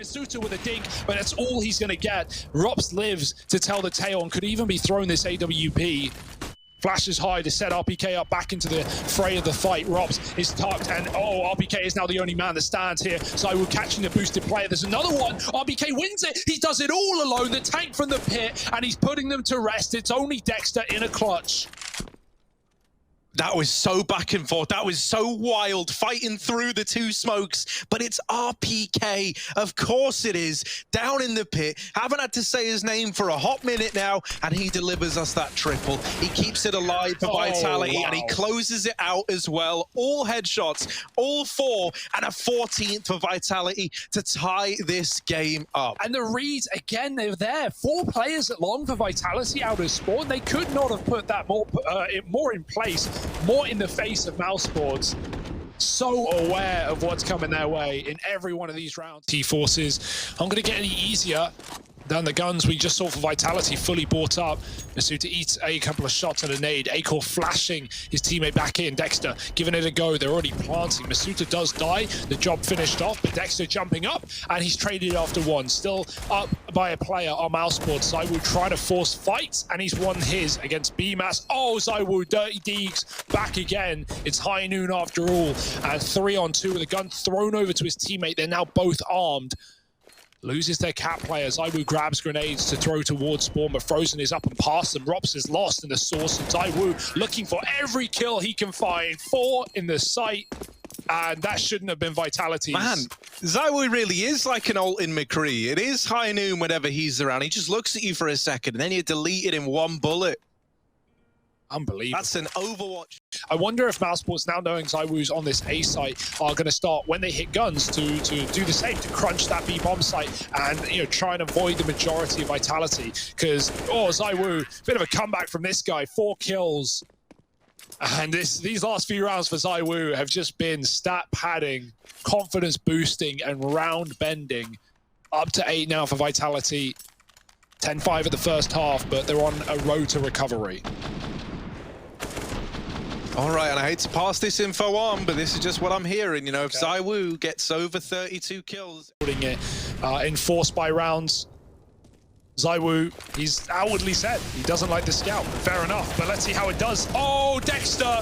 Masuta with a dink, but that's all he's going to get. Rops lives to tell the tale and could even be thrown this AWP. Flashes high to set RPK up back into the fray of the fight. Rops is tucked, and RPK is now the only man that stands here. ZywOo catching the boosted player. There's another one. RPK wins it. He does it all alone. The tank from the pit, and he's putting them to rest. It's only Dexter in a clutch. That was so back and forth. That was so wild, fighting through the two smokes. But it's RPK. Of course it is. Down in the pit. Haven't had to say his name for a hot minute now. And he delivers us that triple. He keeps it alive for Vitality. Wow. And he closes it out as well. All headshots, all 4, and a 14th for Vitality to tie this game up. And the reads, again, they're there. 4 players at long for Vitality out of spawn. They could not have put that more in place. More in the face of mousesports. So aware of what's coming their way in every one of these rounds. T-Forces aren't going to get any easier than the guns we just saw for Vitality, fully bought up. Masuta eats a couple of shots and a nade. Acor flashing his teammate back in. Dexter giving it a go. They're already planting. Masuta does die. The job finished off, but Dexter jumping up, and he's traded after one. Still up by a player on mousesports. ZywOo trying to force fights, and he's won his against BMAS. Oh, ZywOo, Dirty Deegs back again. It's high noon after all. And 3-on-2 with a gun thrown over to his teammate. They're now both armed. Loses their cat player. ZywOo grabs grenades to throw towards spawn, but Frozen is up and past them. Rops is lost in the source, and ZywOo looking for every kill he can find. 4 in the sight, and that shouldn't have been Vitality's. Man, ZywOo really is like an ult in McCree. It is high noon whenever he's around. He just looks at you for a second, and then you delete it in one bullet. Unbelievable. That's an Overwatch. I wonder if mousesports, now knowing ZywOo's on this A site, are going to start, when they hit guns, to do the same, to crunch that B bomb site and try and avoid the majority of Vitality. Because, ZywOo, bit of a comeback from this guy, 4 kills. And these last few rounds for ZywOo have just been stat padding, confidence boosting, and round bending. Up to 8 now for Vitality. 10-5 at the first half, but they're on a road to recovery. All right, and I hate to pass this info on, but this is just what I'm hearing. If ZywOo gets over 32 kills. Putting it in 4 spy rounds. ZywOo, he's outwardly said he doesn't like the scout. Fair enough, but let's see how it does. Oh, Dexter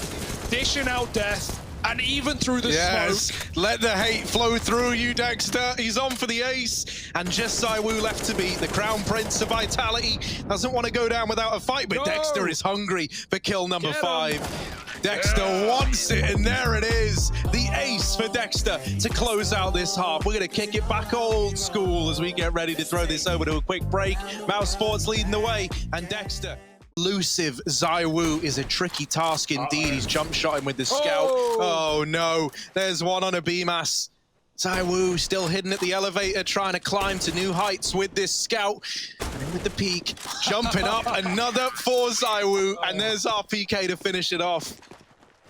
dishing out death. And even through the smoke. Let the hate flow through you, Dexter. He's on for the ace. And just ZywOo left to beat. The Crown Prince of Vitality doesn't want to go down without a fight, but Dexter is hungry for kill number 5. Dexter wants it, and there it is. The ace for Dexter to close out this half. We're going to kick it back old school as we get ready to throw this over to a quick break. mousesports leading the way, and Dexter. Elusive ZywOo is a tricky task indeed. He's jump shot him with the scout. Oh no, there's one on a BMAS. ZywOo still hidden at the elevator, trying to climb to new heights with this scout. And in with the peak, jumping up, another for ZywOo, and there's RPK to finish it off.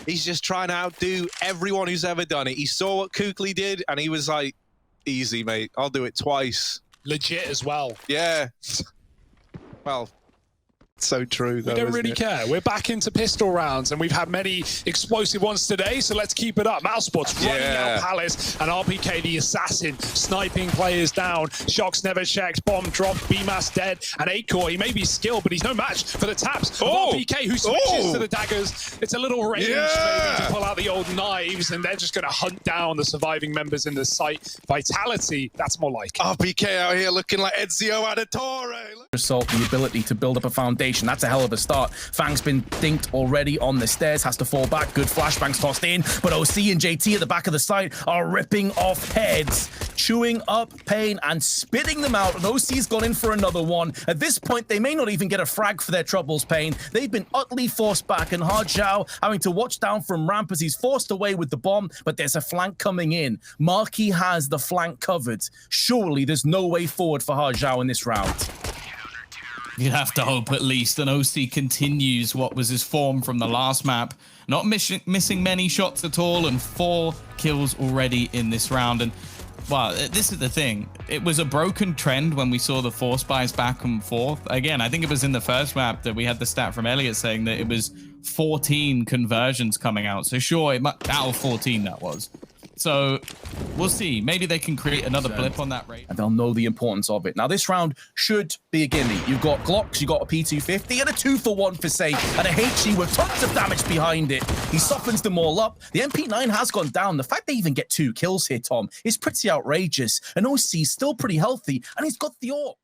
He's just trying to outdo everyone who's ever done it. He saw what Kukli did, and he was like, easy, mate, I'll do it twice. Legit as well. Yeah. Well, so true, though. We don't really care. We're back into pistol rounds, and we've had many explosive ones today, so let's keep it up. mousesports running out Palace, and RPK, the assassin, sniping players down. Shocks never checked. Bomb dropped. BMAS dead. And Acor, he may be skilled, but he's no match for the taps of RPK, who switches to the daggers. It's a little range maybe to pull out the old knives, and they're just going to hunt down the surviving members in the site. Vitality, that's more like RPK out here looking like Ezio Auditore. Assault, the ability to build up a foundation. That's a hell of a start. Fang's been dinked already on the stairs, has to fall back. Good flashbangs tossed in, but OC and JT at the back of the site are ripping off heads, chewing up pain and spitting them out. And OC's gone in for another one. At this point, they may not even get a frag for their troubles, Pain. They've been utterly forced back, and Hard Zhao having to watch down from ramp as he's forced away with the bomb, but there's a flank coming in. Marquis has the flank covered. Surely there's no way forward for Hard Zhao in this round. You'd have to hope at least an OC continues what was his form from the last map. Not missing many shots at all, and 4 kills already in this round. And, well, this is the thing. It was a broken trend when we saw the 4 spies back and forth. Again, I think it was in the first map that we had the stat from Elliot saying that it was 14 conversions coming out. So sure, out of 14 that was. So we'll see. Maybe they can create another blip on that rate. And they'll know the importance of it. Now, this round should be a gimme. You've got Glocks, you've got a P250, and a 2-for-1 for Safe, and a HE with tons of damage behind it. He softens them all up. The MP9 has gone down. The fact they even get 2 kills here, Tom, is pretty outrageous. And OC's still pretty healthy, and he's got the AWP.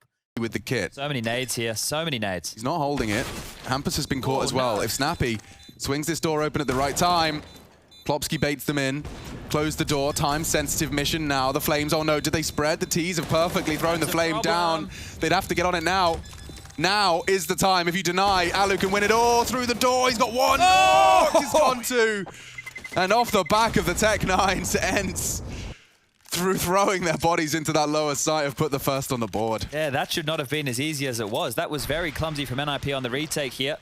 With the kit. So many nades here, so many nades. He's not holding it. Hampus has been caught as well. If Snappy swings this door open at the right time, Plopsky baits them in. Close the door. Time-sensitive mission now. The flames. Oh no, did they spread? The T's have perfectly thrown the flame down. They'd have to get on it now. Now is the time. If you deny, Alu can win it all through the door. He's got one. Oh! He's gone 2. And off the back of the Tech-9s, Ents, through throwing their bodies into that lower site, have put the first on the board. Yeah, that should not have been as easy as it was. That was very clumsy from NIP on the retake here.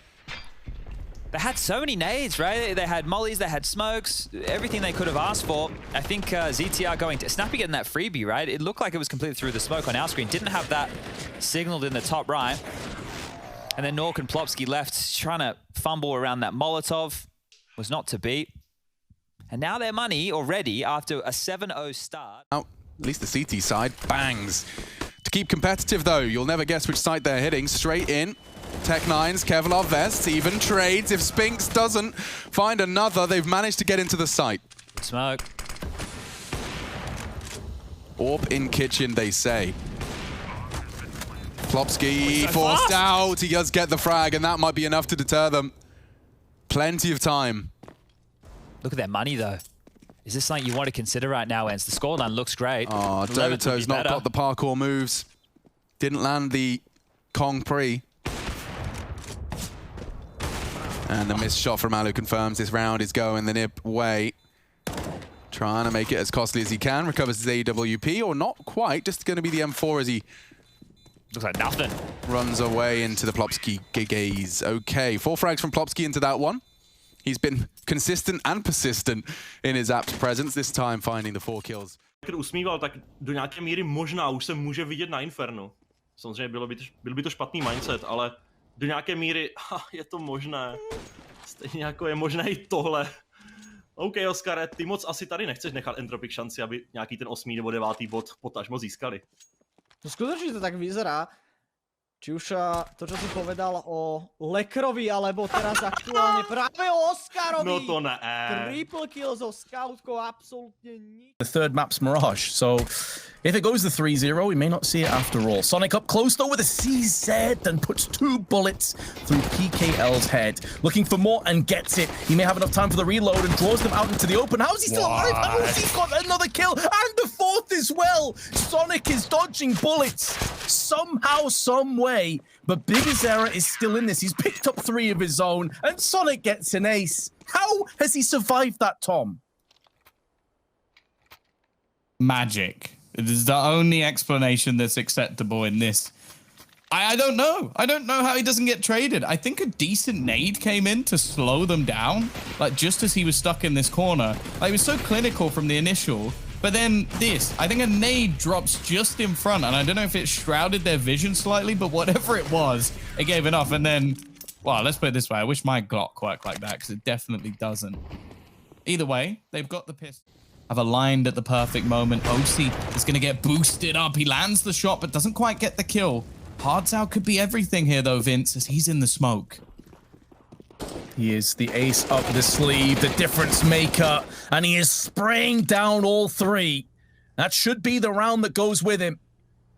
They had so many nades, right? They had mollies, they had smokes, everything they could have asked for. I think ZTR going to Snappy getting that freebie, right? It looked like it was completely through the smoke on our screen. Didn't have that signaled in the top right. And then Nork and Plopsky left trying to fumble around that Molotov. Was not to beat. And now their money already after a 7-0 start. At least the CT side bangs. To keep competitive though, you'll never guess which side they're hitting. Straight in. Tech-9s, Kevlar vests, even trades. If Spinks doesn't find another, they've managed to get into the site. Smoke. AWP in kitchen, they say. Plopsky forced out. He does get the frag, and that might be enough to deter them. Plenty of time. Look at their money, though. Is this something you want to consider right now, Ents? The scoreline looks great. Oh, Doto's not got the parkour moves. Didn't land the Kong pre. And the missed shot from Alu confirms this round is going the nip way. Trying to make it as costly as he can. Recovers his AWP, or not quite. Just going to be the M4 as he... Looks like nothing. Runs away into the Plopsky gaze. Okay, 4 frags from Plopsky into that one. He's been consistent and persistent in his apt presence, this time finding the 4 kills. Když usmíval, tak do nějaké míry možná už se může vidět na Infernu. Samozřejmě byl by to špatný mindset, ale do nějaké míry je to možné. Stejně jako je možné i tohle. OK, Oskare, ty moc asi tady nechceš nechat Entropic šanci, aby nějaký ten 8. nebo 9. bod potažmo získali. No skutočne to tak vyzerá. Či už to, čo si povedal o Lekrovi, alebo teraz aktuálne práve o Oskarovi. No to ne. Triple kill zo scoutkou, absolútne nič. The third map's Mirage, so if it goes the 3-0, we may not see it after all. Sonic up close though with a CZ and puts 2 bullets through PKL's head. Looking for more and gets it. He may have enough time for the reload and draws them out into the open. How is he still alive? How has he got another kill? And the 4th as well. Sonic is dodging bullets somehow, some way. But Big Azera is still in this. He's picked up 3 of his own and Sonic gets an ace. How has he survived that, Tom? Magic. It is the only explanation that's acceptable in this. I don't know. I don't know how he doesn't get traded. I think a decent nade came in to slow them down, like just as he was stuck in this corner. Like, he was so clinical from the initial, but then this, I think a nade drops just in front, and I don't know if it shrouded their vision slightly, but whatever it was, it gave enough. And then, well, let's put it this way. I wish my Glock worked like that, because it definitely doesn't. Either way, they've got the pistol. Have aligned at the perfect moment. OC is going to get boosted up. He lands the shot, but doesn't quite get the kill. Hards out could be everything here, though, Vince, as he's in the smoke. He is the ace up the sleeve, the difference maker, and he is spraying down all 3. That should be the round that goes with him.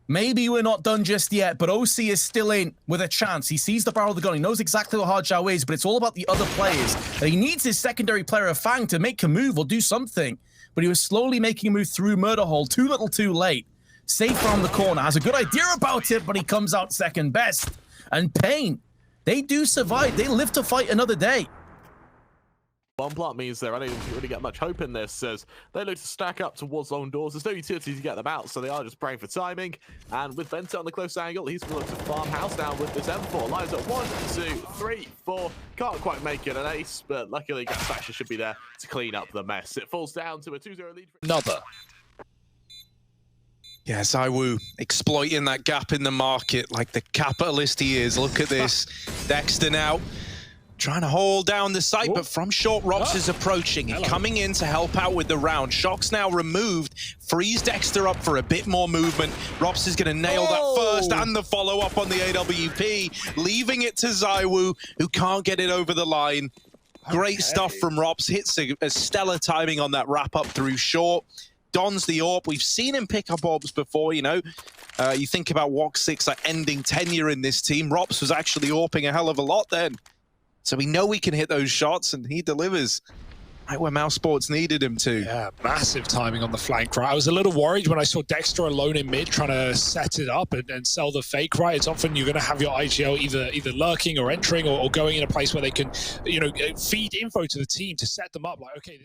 Maybe we're not done just yet, but OC is still in with a chance. He sees the barrel of the gun. He knows exactly what Hard Zhao is, but it's all about the other players. And he needs his secondary player of Fang to make a move or do something. But he was slowly making a move through Murder Hole, too little too late. Safe around the corner, has a good idea about it, but he comes out second best. And Pain, they do survive. They live to fight another day. S1mple means they're unable to really get much hope in this, as they look to stack up towards long doors. There's no utility to get them out, so they are just praying for timing. And with Volta on the close angle, he's going to look to farmhouse now with this M4. Lines up 1, 2, 3, 4. Can't quite make it an ace, but luckily Gas should be there to clean up the mess. It falls down to a 2-0 lead. Another. Yeah, ZywOo exploiting that gap in the market like the capitalist he is. Look at this. Dexter now Trying to hold down the site, but from short, Rops is approaching and coming in to help out with the round. Shock's now removed, frees Dexter up for a bit more movement. Rops is going to nail that first and the follow-up on the AWP, leaving it to ZywOo, who can't get it over the line. Great stuff from Rops, hits a stellar timing on that wrap-up through short. Dons the AWP. We've seen him pick up AWPs before, you know. You think about Wok6 like ending tenure in this team. Rops was actually AWPing a hell of a lot then. So we know we can hit those shots, and he delivers right where Mouse Sports needed him to. Yeah, massive timing on the flank, right? I was a little worried when I saw Dexter alone in mid trying to set it up and sell the fake, right? It's often you're going to have your IGL either lurking or entering or going in a place where they can, you know, feed info to the team to set them up. Like, okay.